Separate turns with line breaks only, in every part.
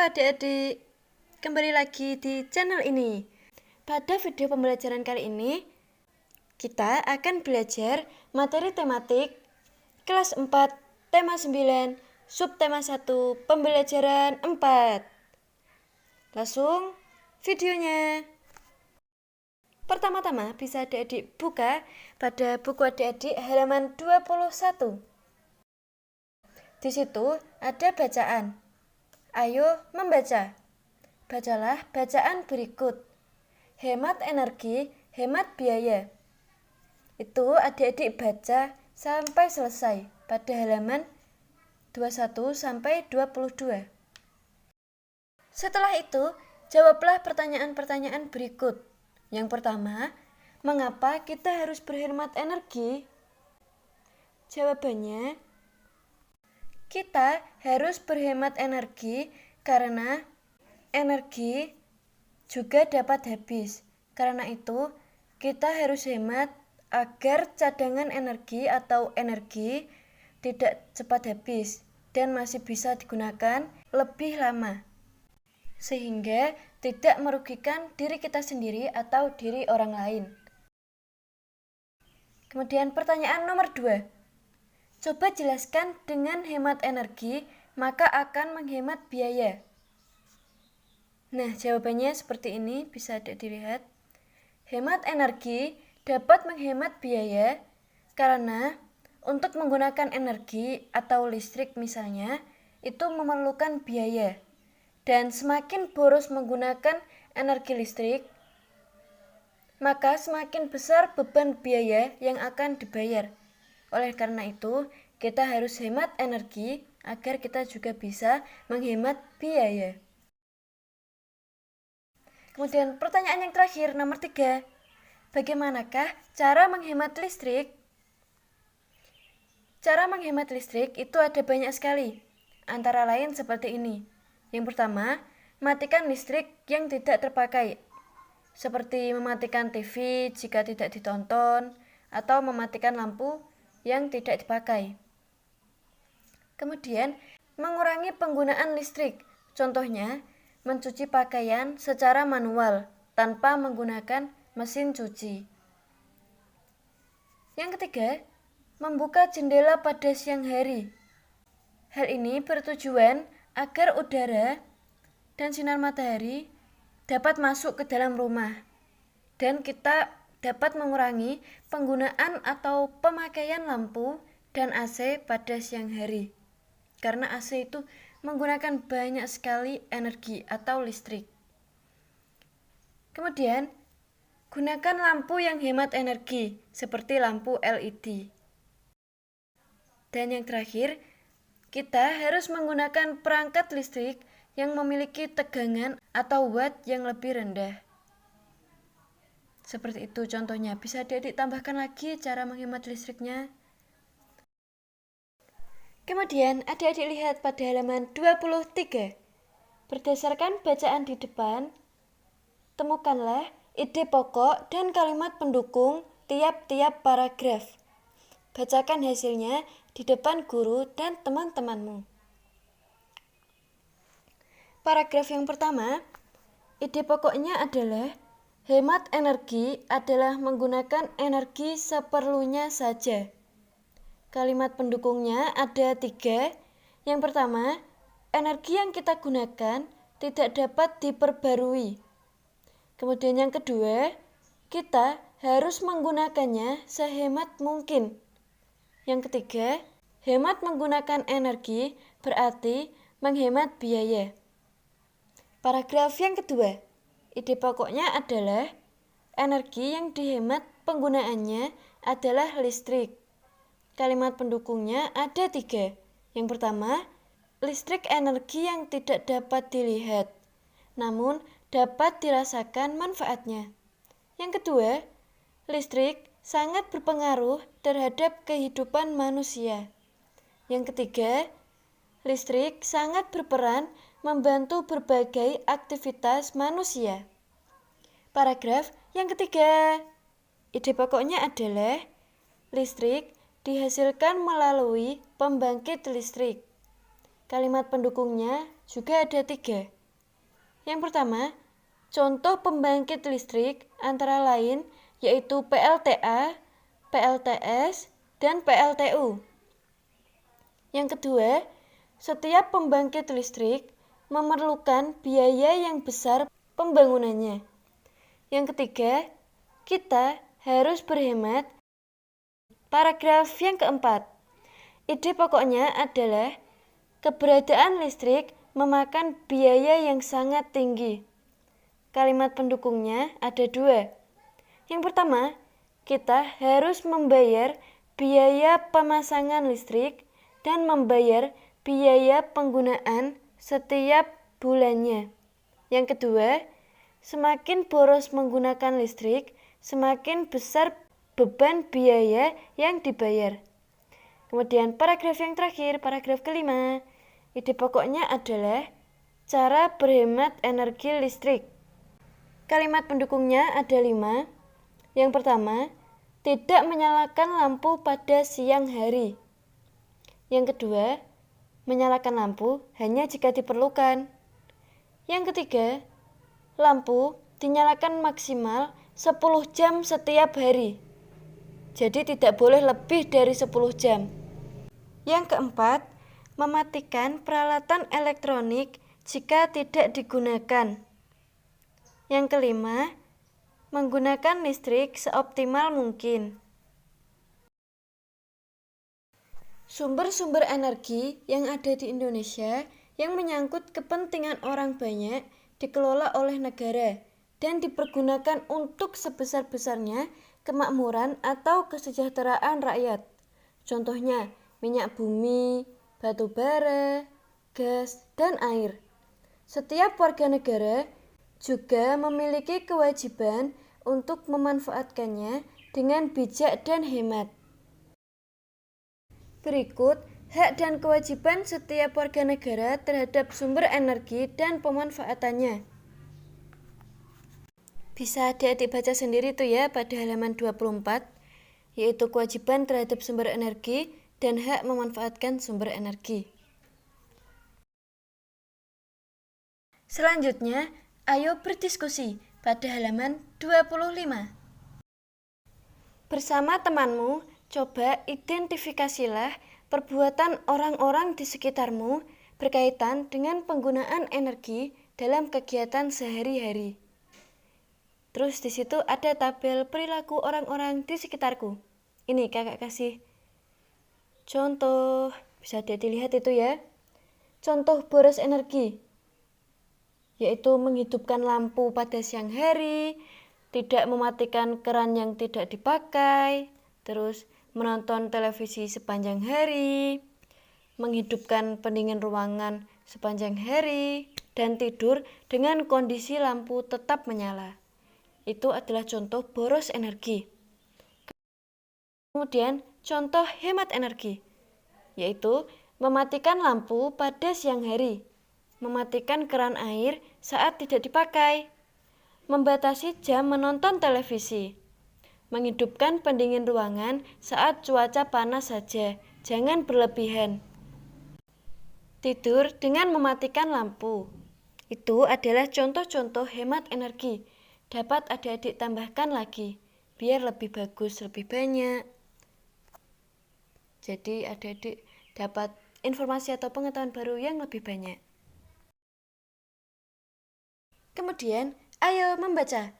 adik-adik, kembali lagi di channel ini. Pada video pembelajaran kali ini, kita akan belajar materi tematik kelas 4, tema 9, subtema 1, pembelajaran 4. Langsung videonya. Pertama-tama bisa adik-adik buka pada buku adik-adik halaman 21. Di situ ada bacaan. Ayo membaca. Bacalah bacaan berikut. Hemat energi, hemat biaya. Itu adik-adik baca sampai selesai pada halaman 21 sampai 22. Setelah itu, jawablah pertanyaan-pertanyaan berikut. Yang pertama, mengapa kita harus berhemat energi? Jawabannya, kita harus berhemat energi karena energi juga dapat habis. Karena itu, kita harus hemat agar cadangan energi atau energi tidak cepat habis dan masih bisa digunakan lebih lama, sehingga tidak merugikan diri kita sendiri atau diri orang lain. Kemudian pertanyaan nomor 2. Coba jelaskan dengan hemat energi, maka akan menghemat biaya. Nah, jawabannya seperti ini, bisa dilihat. Hemat energi dapat menghemat biaya karena untuk menggunakan energi atau listrik misalnya, itu memerlukan biaya. Dan semakin boros menggunakan energi listrik, maka semakin besar beban biaya yang akan dibayar. Oleh karena itu, kita harus hemat energi agar kita juga bisa menghemat biaya. Kemudian pertanyaan yang terakhir, nomor 3. Bagaimanakah cara menghemat listrik? Cara menghemat listrik itu ada banyak sekali. Antara lain seperti ini. Yang pertama, matikan listrik yang tidak terpakai. Seperti mematikan TV jika tidak ditonton, atau mematikan lampu yang tidak dipakai. Kemudian, mengurangi penggunaan listrik. Contohnya, mencuci pakaian secara manual tanpa menggunakan mesin cuci. Yang ketiga, membuka jendela pada siang hari. Hal ini bertujuan agar udara dan sinar matahari dapat masuk ke dalam rumah dan kita dapat mengurangi penggunaan atau pemakaian lampu dan AC pada siang hari. Karena AC itu menggunakan banyak sekali energi atau listrik. Kemudian, gunakan lampu yang hemat energi seperti lampu LED. Dan yang terakhir, kita harus menggunakan perangkat listrik yang memiliki tegangan atau watt yang lebih rendah. Seperti itu contohnya. Bisa adik-adik tambahkan lagi cara menghemat listriknya. Kemudian adik-adik lihat pada halaman 23. Berdasarkan bacaan di depan, temukanlah ide pokok dan kalimat pendukung tiap-tiap paragraf. Bacakan hasilnya di depan guru dan teman-temanmu. Paragraf yang pertama, ide pokoknya adalah hemat energi adalah menggunakan energi seperlunya saja. Kalimat pendukungnya ada 3. Yang pertama, energi yang kita gunakan tidak dapat diperbarui. Kemudian yang kedua, kita harus menggunakannya sehemat mungkin. Yang ketiga, hemat menggunakan energi berarti menghemat biaya. Paragraf yang kedua, ide pokoknya adalah energi yang dihemat penggunaannya adalah listrik. Kalimat pendukungnya ada 3. Yang pertama, listrik energi yang tidak dapat dilihat, namun dapat dirasakan manfaatnya. Yang kedua, listrik sangat berpengaruh terhadap kehidupan manusia. Yang ketiga, listrik sangat berperan membantu berbagai aktivitas manusia. Paragraf yang ketiga, ide pokoknya adalah listrik dihasilkan melalui pembangkit listrik. Kalimat pendukungnya juga ada 3. Yang pertama, contoh pembangkit listrik antara lain yaitu PLTA, PLTS, dan PLTU. Yang kedua, setiap pembangkit listrik memerlukan biaya yang besar pembangunannya. Yang ketiga, kita harus berhemat. Paragraf yang keempat, ide pokoknya adalah keberadaan listrik memakan biaya yang sangat tinggi. Kalimat pendukungnya ada dua. Yang pertama, kita harus membayar biaya pemasangan listrik dan membayar biaya penggunaan setiap bulannya. Yang kedua, semakin boros menggunakan listrik, semakin besar beban biaya yang dibayar. Kemudian paragraf yang terakhir, paragraf kelima, ide pokoknya adalah cara berhemat energi listrik. Kalimat pendukungnya ada 5. Yang pertama, tidak menyalakan lampu pada siang hari. Yang kedua, menyalakan lampu hanya jika diperlukan. Yang ketiga, lampu dinyalakan maksimal 10 jam setiap hari. Jadi tidak boleh lebih dari 10 jam. Yang keempat, mematikan peralatan elektronik jika tidak digunakan. Yang kelima, menggunakan listrik seoptimal mungkin. Sumber-sumber energi yang ada di Indonesia yang menyangkut kepentingan orang banyak dikelola oleh negara dan dipergunakan untuk sebesar-besarnya kemakmuran atau kesejahteraan rakyat. Contohnya, minyak bumi, batu bara, gas, dan air. Setiap warga negara juga memiliki kewajiban untuk memanfaatkannya dengan bijak dan hemat. Berikut hak dan kewajiban setiap warga negara terhadap sumber energi dan pemanfaatannya. Bisa adik-adik baca sendiri tuh ya pada halaman 24, yaitu kewajiban terhadap sumber energi dan hak memanfaatkan sumber energi. Selanjutnya, ayo berdiskusi pada halaman 25. Bersama temanmu, coba identifikasilah perbuatan orang-orang di sekitarmu berkaitan dengan penggunaan energi dalam kegiatan sehari-hari. Terus di situ ada tabel perilaku orang-orang di sekitarku. Ini kakak kasih contoh, bisa dilihat itu ya. Contoh boros energi, yaitu menghidupkan lampu pada siang hari, tidak mematikan keran yang tidak dipakai, terus menonton televisi sepanjang hari, menghidupkan pendingin ruangan sepanjang hari, dan tidur dengan kondisi lampu tetap menyala. Itu adalah contoh boros energi. Kemudian, contoh hemat energi, yaitu mematikan lampu pada siang hari, mematikan keran air saat tidak dipakai, membatasi jam menonton televisi, menghidupkan pendingin ruangan saat cuaca panas saja, jangan berlebihan. Tidur dengan mematikan lampu. Itu adalah contoh-contoh hemat energi. Dapat adik-adik tambahkan lagi, biar lebih bagus, lebih banyak. Jadi adik-adik dapat informasi atau pengetahuan baru yang lebih banyak. Kemudian, ayo membaca.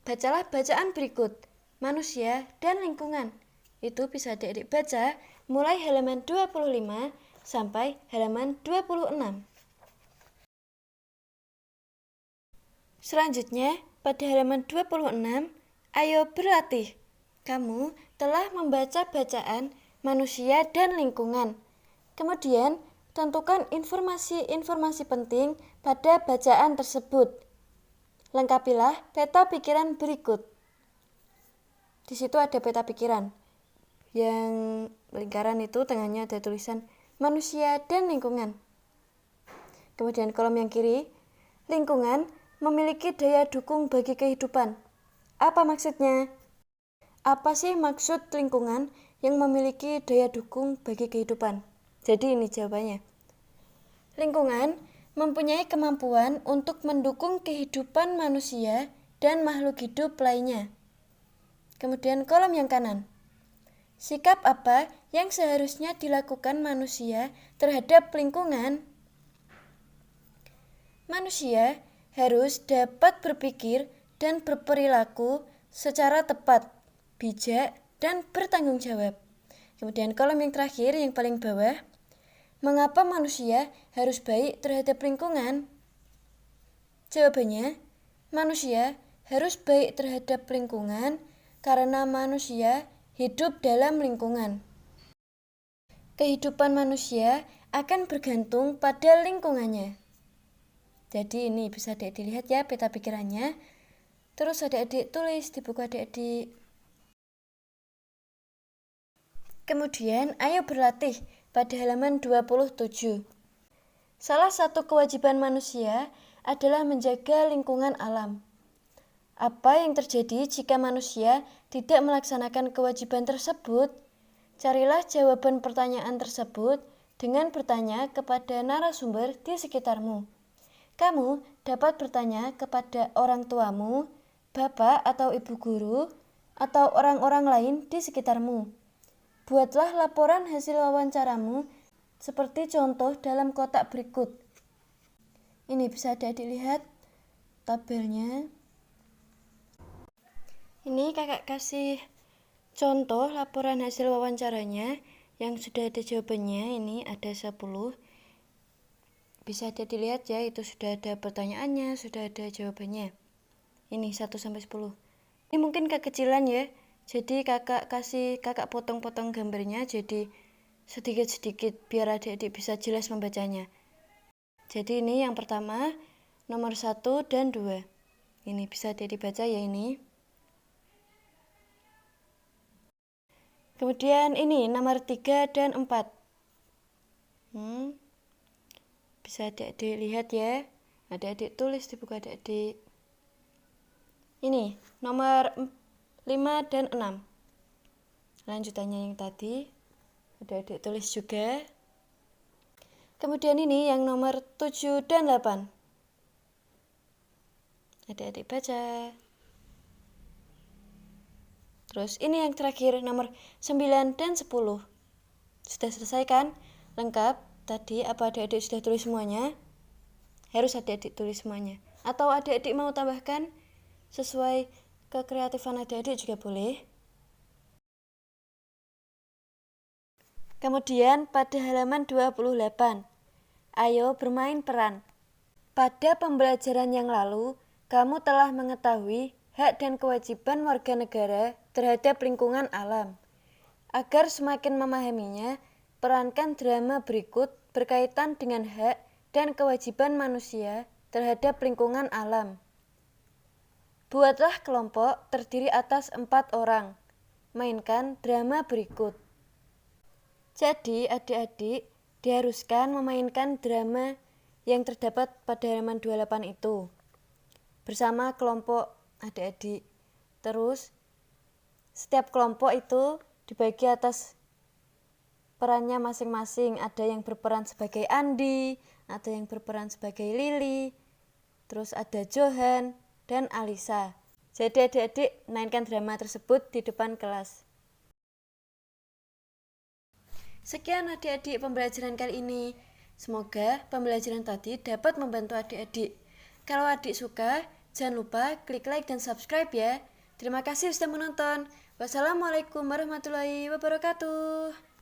Bacalah bacaan berikut, manusia dan lingkungan. Itu bisa adik-adik baca mulai halaman 25 sampai halaman 26. Selanjutnya, pada halaman 26, ayo berlatih. Kamu telah membaca bacaan manusia dan lingkungan. Kemudian, tentukan informasi-informasi penting pada bacaan tersebut. Lengkapilah peta pikiran berikut. Di situ ada peta pikiran. Yang lingkaran itu tengahnya ada tulisan manusia dan lingkungan. Kemudian kolom yang kiri, lingkungan memiliki daya dukung bagi kehidupan. Apa maksudnya? Apa sih maksud lingkungan yang memiliki daya dukung bagi kehidupan? Jadi ini jawabannya. Lingkungan mempunyai kemampuan untuk mendukung kehidupan manusia dan makhluk hidup lainnya. Kemudian kolom yang kanan. Sikap apa yang seharusnya dilakukan manusia terhadap lingkungan? Manusia harus dapat berpikir dan berperilaku secara tepat, bijak, dan bertanggung jawab. Kemudian kolom yang terakhir, yang paling bawah. Mengapa manusia harus baik terhadap lingkungan? Jawabannya, manusia harus baik terhadap lingkungan karena manusia hidup dalam lingkungan. Kehidupan manusia akan bergantung pada lingkungannya. Jadi ini bisa dilihat ya peta pikirannya. Terus adik-adik tulis di buku adik-adik. Kemudian ayo berlatih pada halaman 27. Salah satu kewajiban manusia adalah menjaga lingkungan alam. Apa yang terjadi jika manusia tidak melaksanakan kewajiban tersebut? Carilah jawaban pertanyaan tersebut dengan bertanya kepada narasumber di sekitarmu. Kamu dapat bertanya kepada orang tuamu, bapak atau ibu guru, atau orang-orang lain di sekitarmu. Buatlah laporan hasil wawancaramu seperti contoh dalam kotak berikut. Ini bisa dilihat tabelnya. Ini kakak kasih contoh laporan hasil wawancaranya yang sudah ada jawabannya. Ini ada 10. Bisa dilihat ya, itu sudah ada pertanyaannya, sudah ada jawabannya. Ini 1-10. Ini mungkin kekecilan ya. Jadi kakak potong-potong gambarnya jadi sedikit-sedikit biar adik-adik bisa jelas membacanya. Jadi ini yang pertama, nomor 1 dan 2. Ini bisa dibaca ya ini. Kemudian ini nomor 3 dan 4. Bisa adik-adik lihat ya. Adik-adik tulis di buku adik-adik. Ini nomor 5 dan 6. Lanjutannya yang tadi. Adik-adik tulis juga. Kemudian ini yang nomor 7 dan 8. Adik-adik baca. Terus ini yang terakhir nomor 9 dan 10. Sudah selesai kan? Lengkap? Tadi apa adik-adik sudah tulis semuanya? Harus adik-adik tulis semuanya. Atau adik-adik mau tambahkan sesuai kekreatifan adik-adik juga boleh. Kemudian pada halaman 28, ayo bermain peran. Pada pembelajaran yang lalu, kamu telah mengetahui hak dan kewajiban warga negara terhadap lingkungan alam. Agar semakin memahaminya, perankan drama berikut berkaitan dengan hak dan kewajiban manusia terhadap lingkungan alam. Buatlah kelompok terdiri atas 4 orang. Mainkan drama berikut. Jadi adik-adik diharuskan memainkan drama yang terdapat pada halaman 28 itu bersama kelompok adik-adik. Terus setiap kelompok itu dibagi atas perannya masing-masing. Ada yang berperan sebagai Andi, ada yang berperan sebagai Lili, terus ada Johan dan Alisa. Jadi adik-adik mainkan drama tersebut di depan kelas. Sekian adik-adik pembelajaran kali ini. Semoga pembelajaran tadi dapat membantu adik-adik. Kalau adik suka, jangan lupa klik like dan subscribe ya. Terima kasih sudah menonton. Wassalamualaikum warahmatullahi wabarakatuh.